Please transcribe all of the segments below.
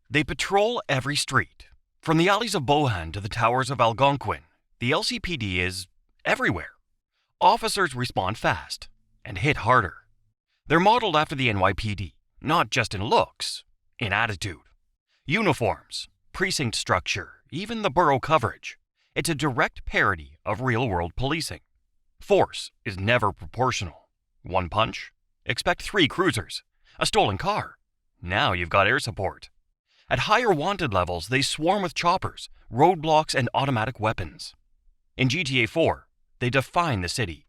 They patrol every street. From the alleys of Bohan to the towers of Algonquin, the LCPD is everywhere. Officers respond fast and hit harder. They're modeled after the NYPD, not just in looks, in attitude. Uniforms, precinct structure, even the borough coverage. It's a direct parody of real-world policing. Force is never proportional. One punch? Expect 3 cruisers. A stolen car? Now you've got air support. At higher wanted levels, they swarm with choppers, roadblocks, and automatic weapons. In GTA 4, they define the city.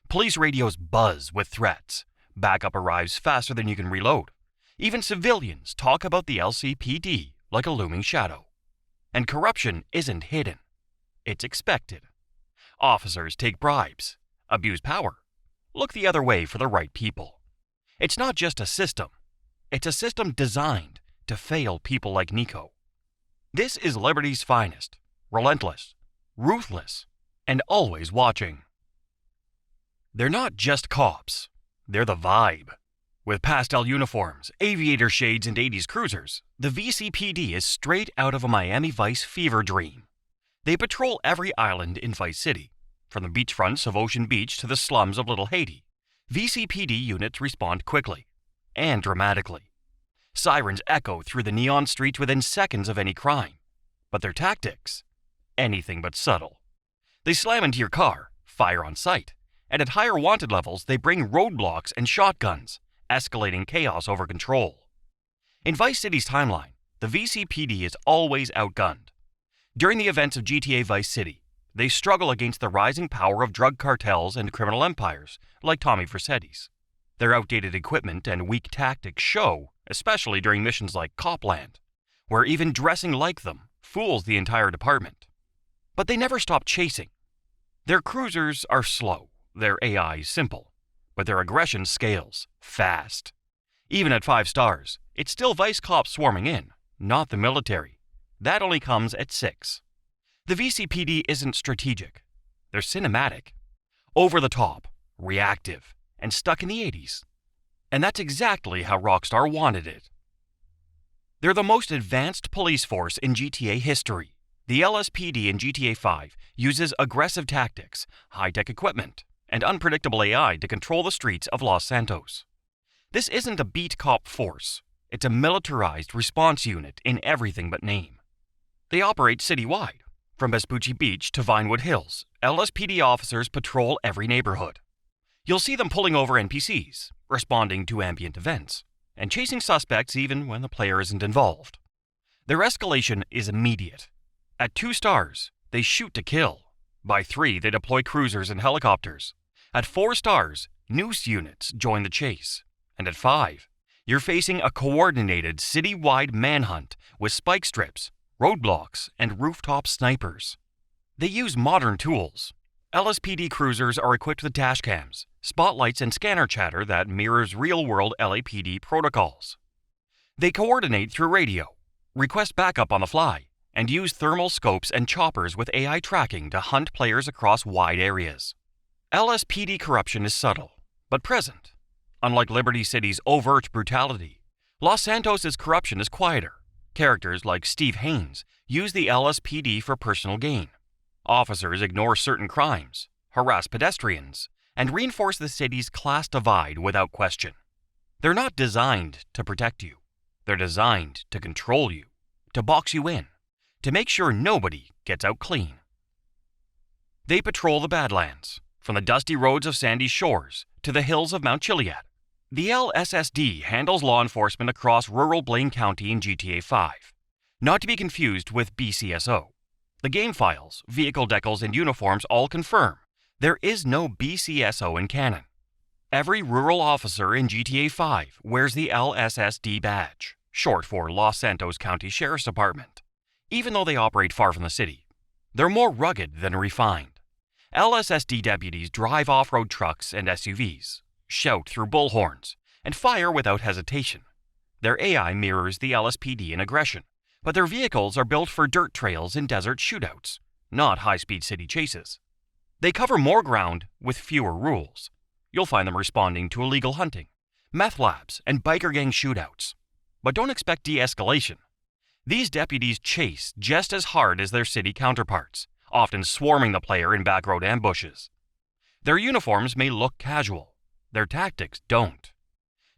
Police radios buzz with threats. Backup arrives faster than you can reload. Even civilians talk about the LCPD like a looming shadow. And corruption isn't hidden. It's expected. Officers take bribes, abuse power, look the other way for the right people. It's not just a system. It's a system designed to fail people like Nico. This is Liberty's finest, relentless, ruthless, and always watching. They're not just cops. They're the vibe. With pastel uniforms, aviator shades, and 80s cruisers, the VCPD is straight out of a Miami Vice fever dream. They patrol every island in Vice City, from the beachfronts of Ocean Beach to the slums of Little Haiti. VCPD units respond quickly and dramatically. Sirens echo through the neon streets within seconds of any crime. But their tactics? Anything but subtle. They slam into your car, fire on sight, and at higher wanted levels they bring roadblocks and shotguns, escalating chaos over control. In Vice City's timeline, the VCPD is always outgunned. During the events of GTA Vice City, they struggle against the rising power of drug cartels and criminal empires like Tommy Vercetti's. Their outdated equipment and weak tactics show, especially during missions like Copland, where even dressing like them fools the entire department. But they never stop chasing. Their cruisers are slow, their AI simple, but their aggression scales fast. Even at 5 stars, it's still Vice cops swarming in, not the military. That only comes at 6. The VCPD isn't strategic. They're cinematic, over the top, reactive, and stuck in the 80s. And that's exactly how Rockstar wanted it. They're the most advanced police force in GTA history. The LSPD in GTA 5 uses aggressive tactics, high-tech equipment, and unpredictable AI to control the streets of Los Santos. This isn't a beat cop force. It's a militarized response unit in everything but name. They operate citywide. From Vespucci Beach to Vinewood Hills, LSPD officers patrol every neighborhood. You'll see them pulling over NPCs, responding to ambient events, and chasing suspects even when the player isn't involved. Their escalation is immediate. At 2 stars, they shoot to kill. By 3, they deploy cruisers and helicopters. At 4 stars, NOOSE units join the chase. And at 5, you're facing a coordinated city-wide manhunt with spike strips, roadblocks, and rooftop snipers. They use modern tools. LSPD cruisers are equipped with dash cams, spotlights, and scanner chatter that mirrors real-world LAPD protocols. They coordinate through radio, request backup on the fly, and use thermal scopes and choppers with AI tracking to hunt players across wide areas. LSPD corruption is subtle, but present. Unlike Liberty City's overt brutality, Los Santos' corruption is quieter. Characters like Steve Haynes use the LSPD for personal gain. Officers ignore certain crimes, harass pedestrians, and reinforce the city's class divide without question. They're not designed to protect you. They're designed to control you, to box you in, to make sure nobody gets out clean. They patrol the Badlands, from the dusty roads of Sandy Shores to the hills of Mount Chiliad. The LSSD handles law enforcement across rural Blaine County in GTA 5, not to be confused with BCSO. The game files, vehicle decals, and uniforms all confirm there is no BCSO in canon. Every rural officer in GTA 5 wears the LSSD badge, short for Los Santos County Sheriff's Department. Even though they operate far from the city, they're more rugged than refined. LSSD deputies drive off-road trucks and SUVs, shout through bullhorns, and fire without hesitation. Their AI mirrors the LSPD in aggression, but their vehicles are built for dirt trails and desert shootouts, not high-speed city chases. They cover more ground with fewer rules. You'll find them responding to illegal hunting, meth labs, and biker gang shootouts. But don't expect de-escalation. These deputies chase just as hard as their city counterparts, often swarming the player in back road ambushes. Their uniforms may look casual. Their tactics don't.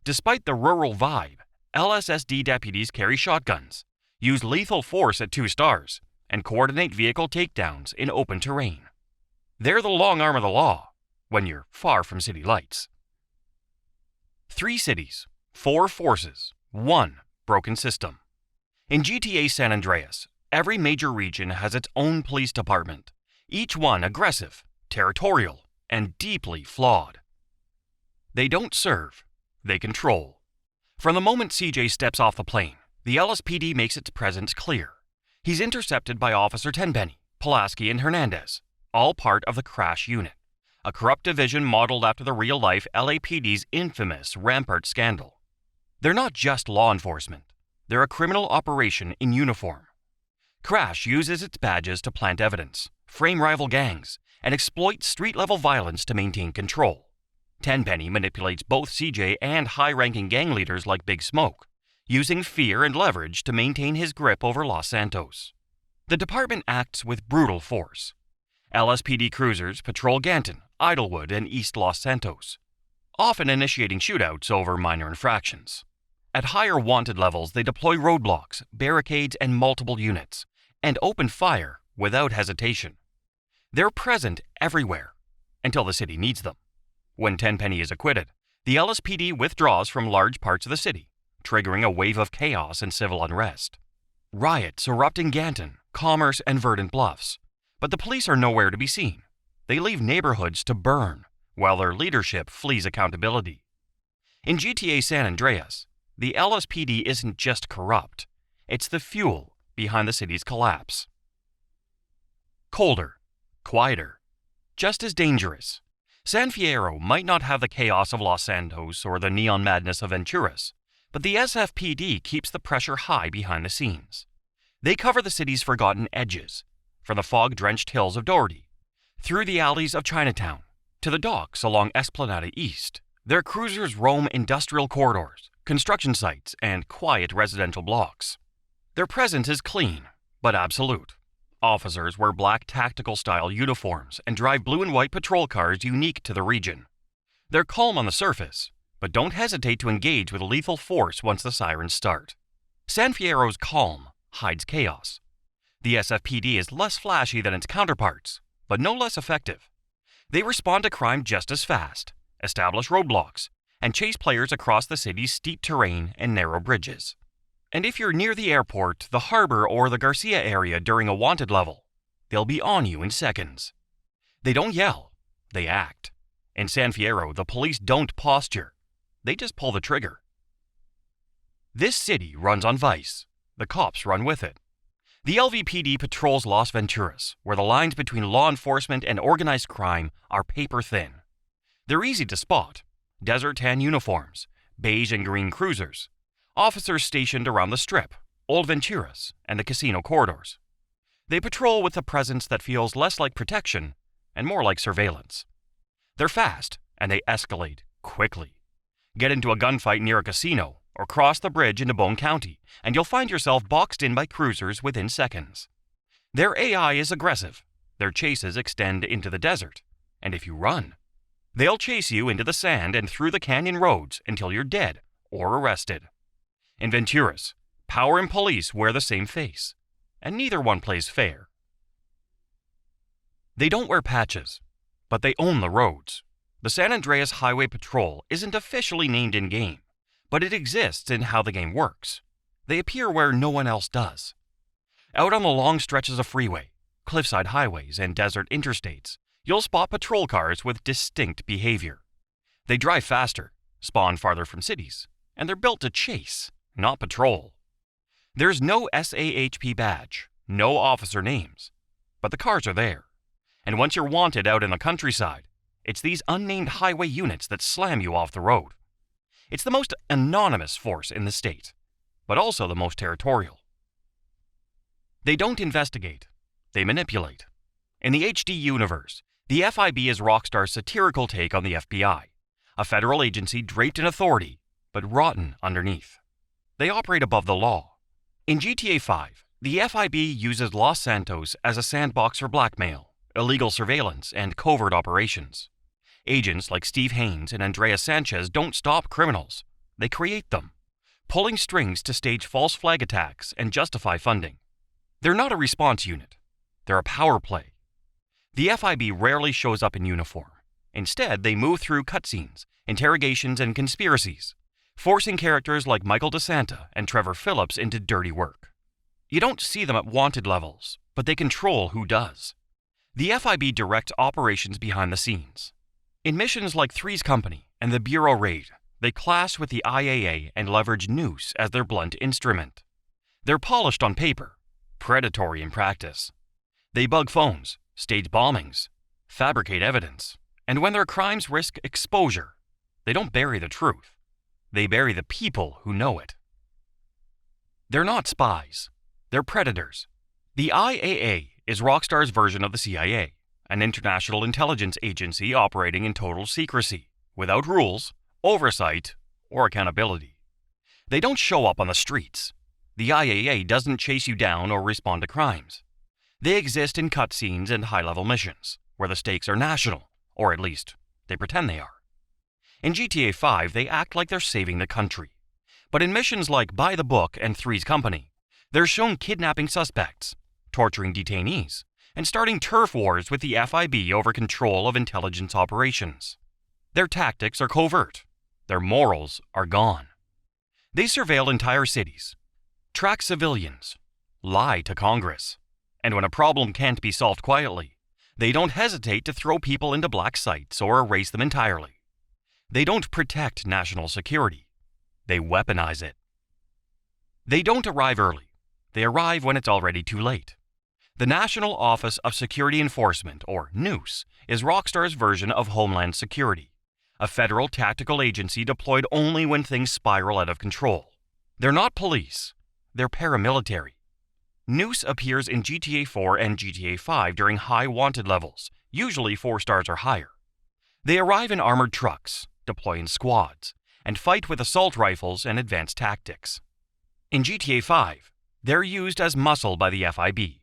Despite the rural vibe, LSSD deputies carry shotguns, use lethal force at 2 stars, and coordinate vehicle takedowns in open terrain. They're the long arm of the law when you're far from city lights. 3 cities, 4 forces, 1 broken system. In GTA San Andreas, every major region has its own police department, each one aggressive, territorial, and deeply flawed. They don't serve, they control. From the moment CJ steps off the plane, the LSPD makes its presence clear. He's intercepted by Officer Tenpenny, Pulaski, and Hernandez, all part of the Crash Unit, a corrupt division modeled after the real-life LAPD's infamous Rampart scandal. They're not just law enforcement. They're a criminal operation in uniform. Crash uses its badges to plant evidence, frame rival gangs, and exploit street-level violence to maintain control. Tenpenny manipulates both CJ and high-ranking gang leaders like Big Smoke, using fear and leverage to maintain his grip over Los Santos. The department acts with brutal force. LSPD cruisers patrol Yankton, Idlewood, and East Los Santos, often initiating shootouts over minor infractions. At higher wanted levels, they deploy roadblocks, barricades, and multiple units, and open fire without hesitation. They're present everywhere, until the city needs them. When Tenpenny is acquitted, the LSPD withdraws from large parts of the city, triggering a wave of chaos and civil unrest. Riots erupt in Yankton, Commerce, and Verdant Bluffs, but the police are nowhere to be seen. They leave neighborhoods to burn, while their leadership flees accountability. In GTA San Andreas, the LSPD isn't just corrupt, it's the fuel behind the city's collapse. Colder, quieter, just as dangerous. San Fierro might not have the chaos of Los Santos or the neon madness of Venturas, but the SFPD keeps the pressure high behind the scenes. They cover the city's forgotten edges, from the fog-drenched hills of Doherty, through the alleys of Chinatown, to the docks along Esplanade East. Their cruisers roam industrial corridors, construction sites, and quiet residential blocks. Their presence is clean, but absolute. Officers wear black tactical-style uniforms and drive blue and white patrol cars unique to the region. They're calm on the surface, but don't hesitate to engage with lethal force once the sirens start. San Fierro's calm hides chaos. The SFPD is less flashy than its counterparts, but no less effective. They respond to crime just as fast, establish roadblocks, and chase players across the city's steep terrain and narrow bridges. And if you're near the airport, the harbor, or the Garcia area during a wanted level, they'll be on you in seconds. They don't yell, they act. In San Fierro, the police don't posture, they just pull the trigger. This city runs on vice. The cops run with it. The LVPD patrols Las Venturas, where the lines between law enforcement and organized crime are paper-thin. They're easy to spot. Desert tan uniforms, beige and green cruisers, officers stationed around the Strip, Old Venturas, and the casino corridors. They patrol with a presence that feels less like protection and more like surveillance. They're fast, and they escalate quickly. Get into a gunfight near a casino, or cross the bridge into Bone County, and you'll find yourself boxed in by cruisers within seconds. Their AI is aggressive. Their chases extend into the desert, and if you run, they'll chase you into the sand and through the canyon roads until you're dead or arrested. In Venturas, power and police wear the same face, and neither one plays fair. They don't wear patches, but they own the roads. The San Andreas Highway Patrol isn't officially named in-game, but it exists in how the game works. They appear where no one else does. Out on the long stretches of freeway, cliffside highways, and desert interstates, you'll spot patrol cars with distinct behavior. They drive faster, spawn farther from cities, and they're built to chase, not patrol. There's no SAHP badge, no officer names, but the cars are there. And once you're wanted out in the countryside, it's these unnamed highway units that slam you off the road. It's the most anonymous force in the state, but also the most territorial. They don't investigate, they manipulate. In the HD universe, the FIB is Rockstar's satirical take on the FBI, a federal agency draped in authority, but rotten underneath. They operate above the law, In GTA 5, the FIB uses Los Santos as a sandbox for blackmail, illegal surveillance, and covert operations. Agents like Steve Haynes and Andreas Sanchez don't stop criminals. They create them, pulling strings to stage false flag attacks and justify funding. They're not a response unit. They're a power play. The FIB rarely shows up in uniform. Instead, they move through cutscenes, interrogations, and conspiracies, forcing characters like Michael DeSanta and Trevor Phillips into dirty work. You don't see them at wanted levels, but they control who does. The FIB direct operations behind the scenes. In missions like Three's Company and the Bureau Raid, they clash with the IAA and leverage NOOSE as their blunt instrument. They're polished on paper, predatory in practice. They bug phones, stage bombings, fabricate evidence, and when their crimes risk exposure, they don't bury the truth. They bury the people who know it. They're not spies. They're predators. The IAA is Rockstar's version of the CIA, an international intelligence agency operating in total secrecy, without rules, oversight, or accountability. They don't show up on the streets. The IAA doesn't chase you down or respond to crimes. They exist in cutscenes and high-level missions, where the stakes are national, or at least, they pretend they are. In GTA 5, they act like they're saving the country. But in missions like By the Book and Three's Company, they're shown kidnapping suspects, torturing detainees, and starting turf wars with the FIB over control of intelligence operations. Their tactics are covert. Their morals are gone. They surveil entire cities, track civilians, lie to Congress, and when a problem can't be solved quietly, they don't hesitate to throw people into black sites or erase them entirely. They don't protect national security. They weaponize it. They don't arrive early. They arrive when it's already too late. The National Office of Security Enforcement, or NOOSE, is Rockstar's version of Homeland Security, a federal tactical agency deployed only when things spiral out of control. They're not police. They're paramilitary. NOOSE appears in GTA 4 and GTA 5 during high wanted levels, usually 4 stars or higher. They arrive in armored trucks, deploy in squads, and fight with assault rifles and advanced tactics. In GTA 5, they're used as muscle by the FIB.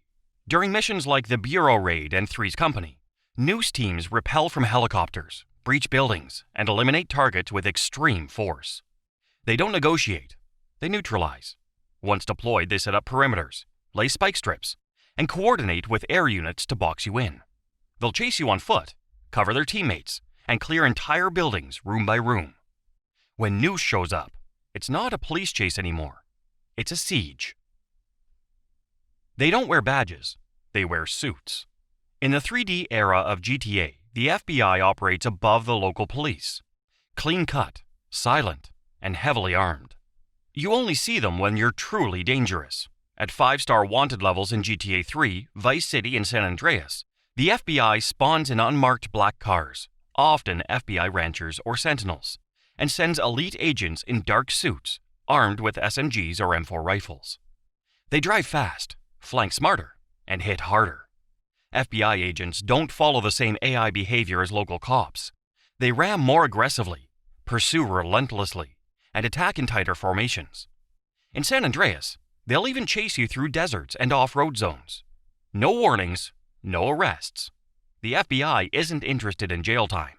During missions like the Bureau Raid and Three's Company, NOOSE teams repel from helicopters, breach buildings, and eliminate targets with extreme force. They don't negotiate. They neutralize. Once deployed, they set up perimeters, lay spike strips, and coordinate with air units to box you in. They'll chase you on foot, cover their teammates, and clear entire buildings room by room. When NOOSE shows up, it's not a police chase anymore. It's a siege. They don't wear badges. They wear suits. In the 3D era of GTA, the FBI operates above the local police. Clean-cut, silent, and heavily armed. You only see them when you're truly dangerous. At 5-star wanted levels in GTA 3, Vice City, and San Andreas, the FBI spawns in unmarked black cars, often FBI ranchers or sentinels, and sends elite agents in dark suits, armed with SMGs or M4 rifles. They drive fast, flank smarter, and hit harder. FBI agents don't follow the same AI behavior as local cops. They ram more aggressively, pursue relentlessly, and attack in tighter formations. In San Andreas, they'll even chase you through deserts and off-road zones. No warnings, no arrests. The FBI isn't interested in jail time.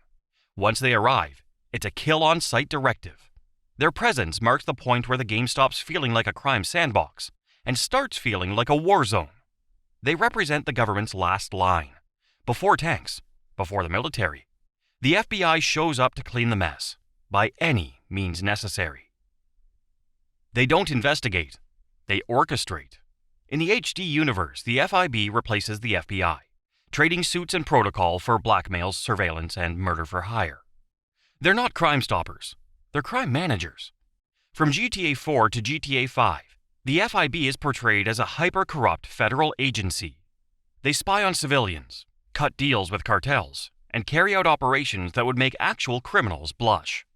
Once they arrive, it's a kill-on-sight directive. Their presence marks the point where the game stops feeling like a crime sandbox and starts feeling like a war zone. They represent the government's last line. Before tanks, before the military, the FBI shows up to clean the mess, by any means necessary. They don't investigate. They orchestrate. In the HD universe, the FIB replaces the FBI, trading suits and protocol for blackmail, surveillance, and murder for hire. They're not crime stoppers. They're crime managers. From GTA 4 to GTA 5, the FIB is portrayed as a hyper-corrupt federal agency. They spy on civilians, cut deals with cartels, and carry out operations that would make actual criminals blush.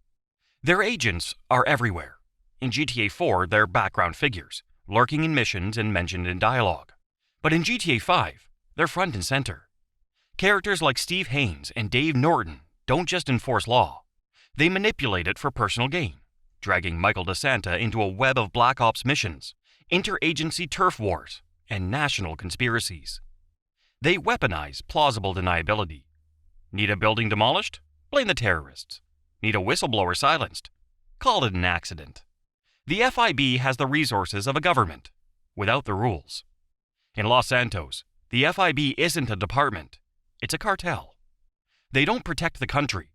Their agents are everywhere. In GTA 4, they're background figures, lurking in missions and mentioned in dialogue. But in GTA 5, they're front and center. Characters like Steve Haynes and Dave Norton don't just enforce law. They manipulate it for personal gain, dragging Michael DeSanta into a web of Black Ops missions, interagency turf wars, and national conspiracies. They weaponize plausible deniability. Need a building demolished? Blame the terrorists. Need a whistleblower silenced? Call it an accident. The FIB has the resources of a government, without the rules. In Los Santos, the FIB isn't a department, it's a cartel. They don't protect the country,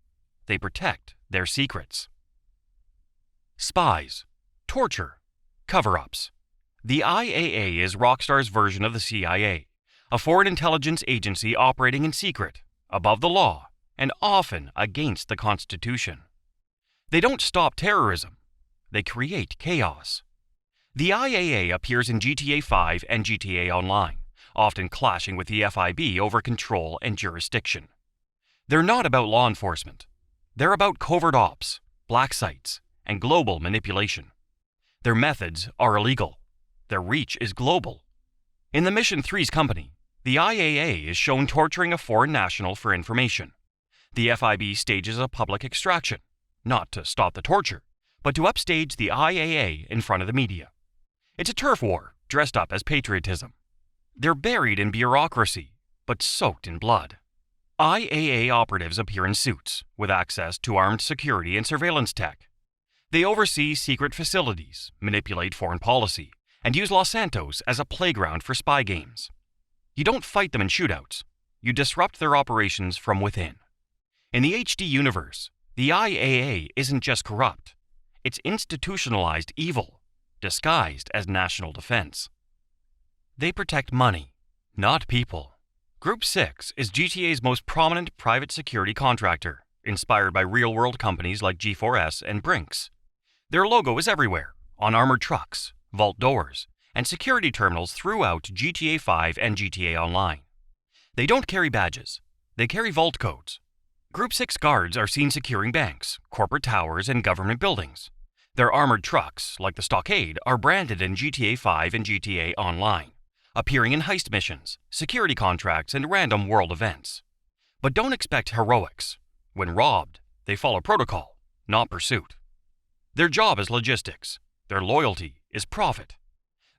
they protect their secrets. Spies, torture, cover-ups. The IAA is Rockstar's version of the CIA, a foreign intelligence agency operating in secret, above the law, and often against the Constitution. They don't stop terrorism, they create chaos. The IAA appears in GTA 5 and GTA Online, often clashing with the FIB over control and jurisdiction. They're not about law enforcement. They're about covert ops, black sites, and global manipulation. Their methods are illegal. Their reach is global. In the Mission 3's company, the IAA is shown torturing a foreign national for information. The FIB stages a public extraction, not to stop the torture, but to upstage the IAA in front of the media. It's a turf war dressed up as patriotism. They're buried in bureaucracy, but soaked in blood. IAA operatives appear in suits, with access to armed security and surveillance tech. They oversee secret facilities, manipulate foreign policy, and use Los Santos as a playground for spy games. You don't fight them in shootouts. You disrupt their operations from within. In the HD universe, the IAA isn't just corrupt. It's institutionalized evil, disguised as national defense. They protect money, not people. Group 6 is GTA's most prominent private security contractor, inspired by real-world companies like G4S and Brinks. Their logo is everywhere, on armored trucks, vault doors, and security terminals throughout GTA 5 and GTA Online. They don't carry badges. They carry vault codes. Group 6 guards are seen securing banks, corporate towers, and government buildings. Their armored trucks, like the Stockade, are branded in GTA 5 and GTA Online, appearing in heist missions, security contracts, and random world events. But don't expect heroics. When robbed, they follow protocol, not pursuit. Their job is logistics. Their loyalty is profit.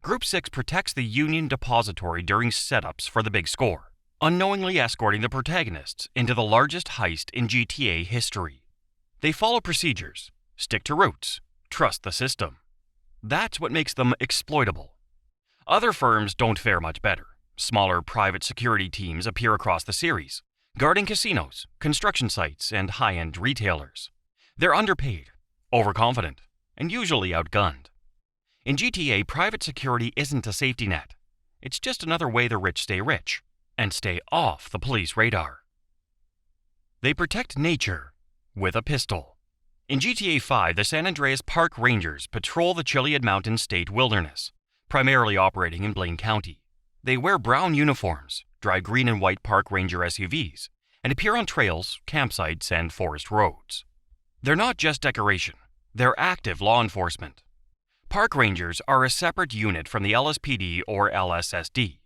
Group 6 protects the Union Depository during setups for the big score, unknowingly escorting the protagonists into the largest heist in GTA history. They follow procedures, stick to routes, trust the system. That's what makes them exploitable. Other firms don't fare much better. Smaller private security teams appear across the series, guarding casinos, construction sites, and high-end retailers. They're underpaid, overconfident, and usually outgunned. In GTA, private security isn't a safety net. It's just another way the rich stay rich and stay off the police radar. They protect nature with a pistol. In GTA 5, the San Andreas Park Rangers patrol the Chiliad Mountain State Wilderness, primarily operating in Blaine County. They wear brown uniforms, drive green and white park ranger SUVs, and appear on trails, campsites, and forest roads. They're not just decoration, they're active law enforcement. Park rangers are a separate unit from the LSPD or LSSD.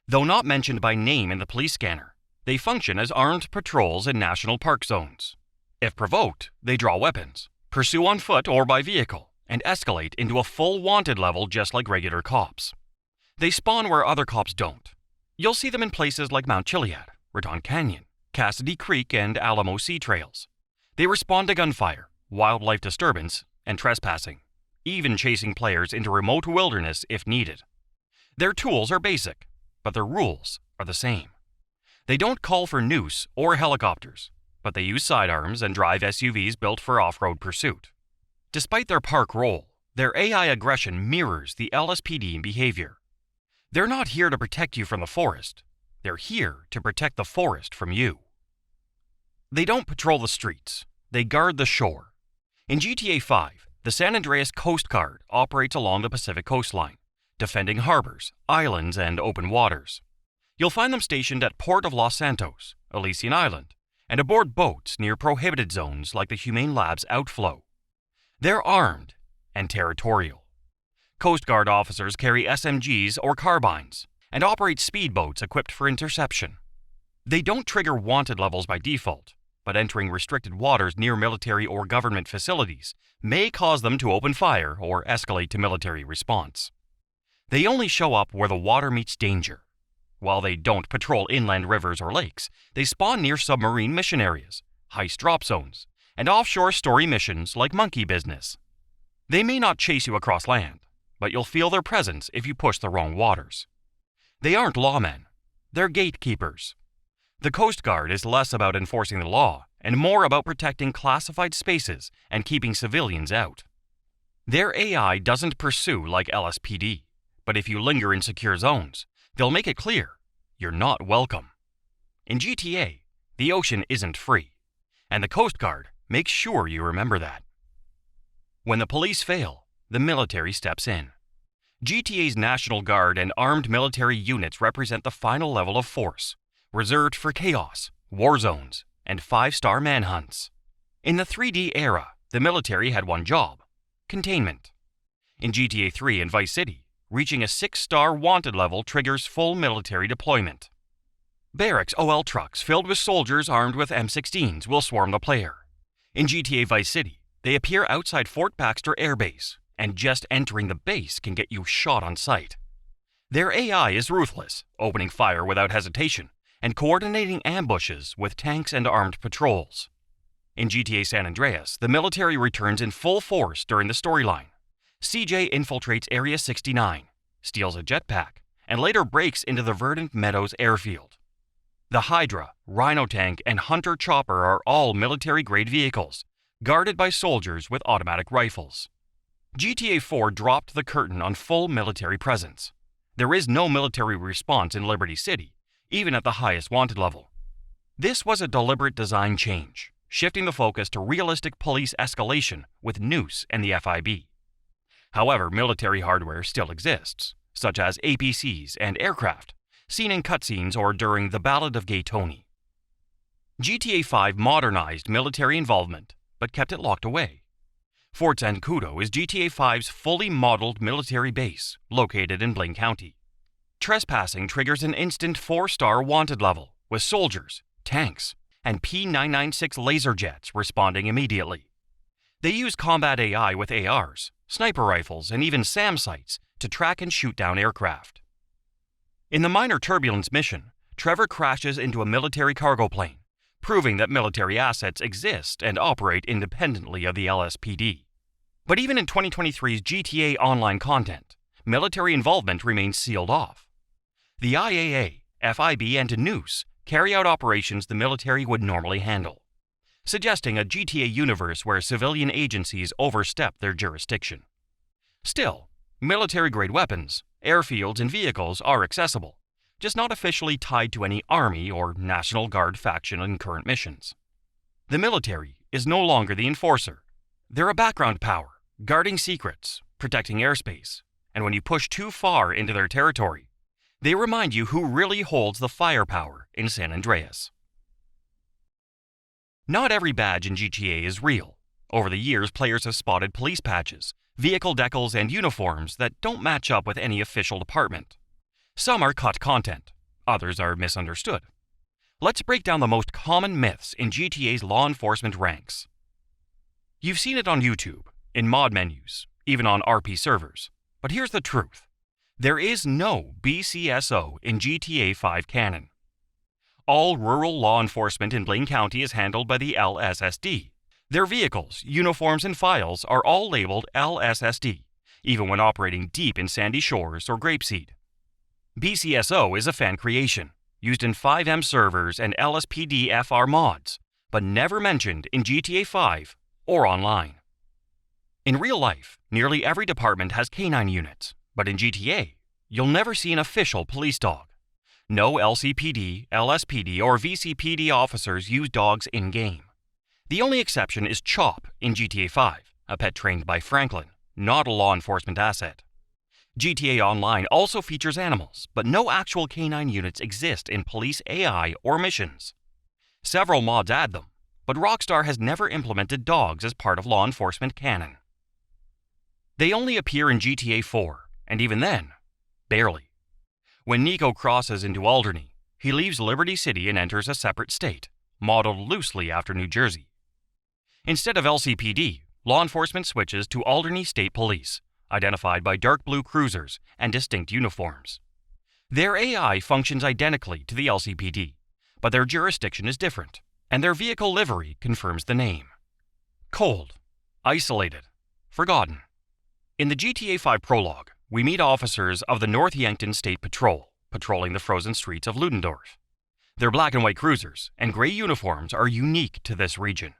Though not mentioned by name in the police scanner, they function as armed patrols in national park zones. If provoked, they draw weapons, pursue on foot or by vehicle, and escalate into a full wanted level just like regular cops. They spawn where other cops don't. You'll see them in places like Mount Chiliad, Raton Canyon, Cassidy Creek, and Alamo Sea Trails. They respond to gunfire, wildlife disturbance, and trespassing, even chasing players into remote wilderness if needed. Their tools are basic, but their rules are the same. They don't call for noose or helicopters, but they use sidearms and drive SUVs built for off-road pursuit. Despite their park role, their AI aggression mirrors the LSPD behavior. They're not here to protect you from the forest. They're here to protect the forest from you. They don't patrol the streets. They guard the shore. In GTA 5, the San Andreas Coast Guard operates along the Pacific coastline, defending harbors, islands, and open waters. You'll find them stationed at Port of Los Santos, Elysian Island, and aboard boats near prohibited zones like the Humane Labs outflow. They're armed and territorial. Coast Guard officers carry SMGs or carbines and operate speedboats equipped for interception. They don't trigger wanted levels by default, but entering restricted waters near military or government facilities may cause them to open fire or escalate to military response. They only show up where the water meets danger. While they don't patrol inland rivers or lakes, they spawn near submarine mission areas, heist drop zones, and offshore story missions like monkey business. They may not chase you across land, but you'll feel their presence if you push the wrong waters. They aren't lawmen, they're gatekeepers. The Coast Guard is less about enforcing the law and more about protecting classified spaces and keeping civilians out. Their AI doesn't pursue like LSPD, but if you linger in secure zones, they'll make it clear you're not welcome. In GTA, the ocean isn't free, and the Coast Guard makes sure you remember that. When the police fail, the military steps in. GTA's National Guard and armed military units represent the final level of force, reserved for chaos, war zones, and 5-star manhunts. In the 3D era, the military had one job: containment. In GTA 3 and Vice City, reaching a 6-star wanted level triggers full military deployment. Barracks OL trucks filled with soldiers armed with M16s will swarm the player. In GTA Vice City, they appear outside Fort Baxter Air Base, and just entering the base can get you shot on sight. Their AI is ruthless, opening fire without hesitation, and coordinating ambushes with tanks and armed patrols. In GTA San Andreas, the military returns in full force during the storyline. CJ infiltrates Area 69, steals a jetpack, and later breaks into the Verdant Meadows airfield. The Hydra, Rhino Tank, and Hunter Chopper are all military-grade vehicles, guarded by soldiers with automatic rifles. GTA 4 dropped the curtain on full military presence. There is no military response in Liberty City, even at the highest wanted level. This was a deliberate design change, shifting the focus to realistic police escalation with NOOSE and the FIB. However, military hardware still exists, such as APCs and aircraft, seen in cutscenes or during the Ballad of Gay Tony. GTA 5 modernized military involvement, but kept it locked away. Fort Zancudo is GTA 5's fully modeled military base, located in Blaine County. Trespassing triggers an instant 4-star wanted level, with soldiers, tanks, and P996 laser jets responding immediately. They use combat AI with ARs, sniper rifles, and even SAM sights to track and shoot down aircraft. In the Minor Turbulence mission, Trevor crashes into a military cargo plane, proving that military assets exist and operate independently of the LSPD. But even in 2023's GTA Online content, military involvement remains sealed off. The IAA, FIB, and NOOSE carry out operations the military would normally handle, suggesting a GTA universe where civilian agencies overstep their jurisdiction. Still, military-grade weapons, airfields, and vehicles are accessible, just not officially tied to any Army or National Guard faction in current missions. The military is no longer the enforcer. They're a background power, guarding secrets, protecting airspace, and when you push too far into their territory, they remind you who really holds the firepower in San Andreas. Not every badge in GTA is real. Over the years, players have spotted police patches, vehicle decals, and uniforms that don't match up with any official department. Some are cut content, others are misunderstood. Let's break down the most common myths in GTA's law enforcement ranks. You've seen it on YouTube, in mod menus, even on RP servers. But here's the truth. There is no BCSO in GTA 5 canon. All rural law enforcement in Blaine County is handled by the LSSD. Their vehicles, uniforms, and files are all labeled LSSD, even when operating deep in Sandy Shores or Grapeseed. BCSO is a fan creation, used in 5M servers and LSPD FR mods, but never mentioned in GTA 5 or online. In real life, nearly every department has canine units, but in GTA, you'll never see an official police dog. No LCPD, LSPD, or VCPD officers use dogs in-game. The only exception is Chop in GTA 5, a pet trained by Franklin, not a law enforcement asset. GTA Online also features animals, but no actual canine units exist in police AI or missions. Several mods add them, but Rockstar has never implemented dogs as part of law enforcement canon. They only appear in GTA 4, and even then, barely. When Nico crosses into Alderney, he leaves Liberty City and enters a separate state, modeled loosely after New Jersey. Instead of LCPD, law enforcement switches to Alderney State Police, identified by dark blue cruisers and distinct uniforms. Their AI functions identically to the LCPD, but their jurisdiction is different, and their vehicle livery confirms the name. Cold, isolated, forgotten. In the GTA 5 prologue, we meet officers of the North Yankton State Patrol, patrolling the frozen streets of Ludendorff. Their black and white cruisers and gray uniforms are unique to this region.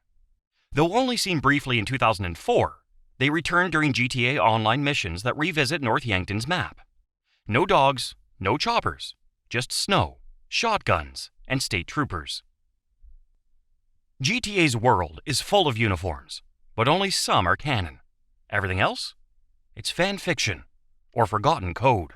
Though only seen briefly in 2004, they return during GTA Online missions that revisit North Yankton's map. No dogs, no choppers, just snow, shotguns, and state troopers. GTA's world is full of uniforms, but only some are canon. Everything else? It's fan fiction or forgotten code.